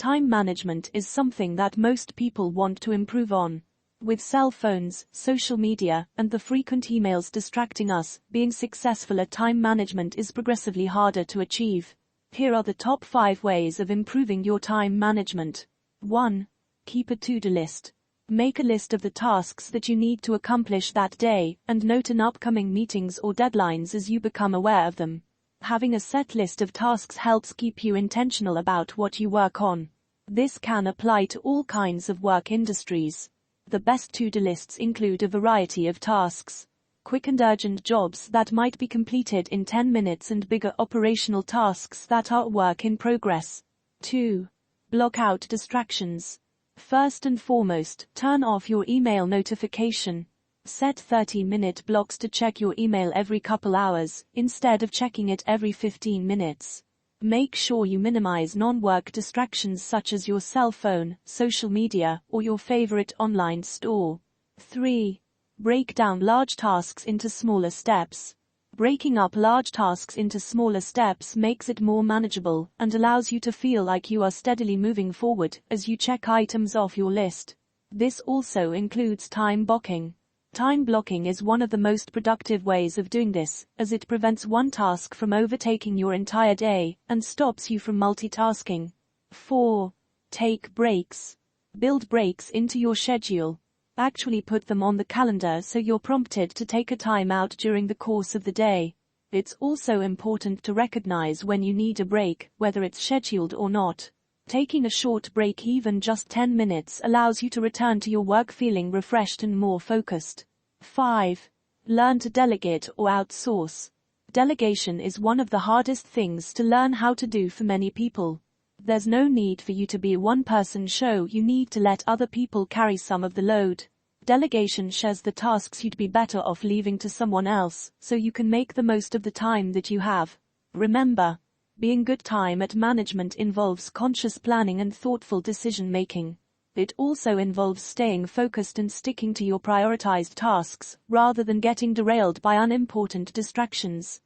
Time management is something that most people want to improve on. With cell phones, social media, and the frequent emails distracting us, being successful at time management is progressively harder to achieve. Here are the top 5 ways of improving your time management. 1. Keep a to-do list. Make a list of the tasks that you need to accomplish that day, and note in upcoming meetings or deadlines as you become aware of them. Having a set list of tasks helps keep you intentional about what you work on. This can apply to all kinds of work industries. The best to-do lists include a variety of tasks. Quick and urgent jobs that might be completed in 10 minutes and bigger operational tasks that are work in progress. 2. Block out distractions. First and foremost, turn off your email notification. Set 30-minute blocks to check your email every couple hours, instead of checking it every 15 minutes. Make sure you minimize non-work distractions such as your cell phone, social media, or your favorite online store. 3. Break down large tasks into smaller steps. Breaking up large tasks into smaller steps makes it more manageable and allows you to feel like you are steadily moving forward as you check items off your list. This also includes time blocking. Time blocking is one of the most productive ways of doing this, as it prevents one task from overtaking your entire day and stops you from multitasking. 4. Take breaks. Build breaks into your schedule. Actually put them on the calendar so you're prompted to take a time out during the course of the day. It's also important to recognize when you need a break, whether it's scheduled or not. Taking a short break, even just 10 minutes, allows you to return to your work feeling refreshed and more focused. 5. Learn to delegate or outsource. Delegation is one of the hardest things to learn how to do for many people. There's no need for you to be a one-person show. You need to let other people carry some of the load. Delegation shares the tasks you'd be better off leaving to someone else, so you can make the most of the time that you have. Remember, being good time at management involves conscious planning and thoughtful decision-making. It also involves staying focused and sticking to your prioritized tasks, rather than getting derailed by unimportant distractions.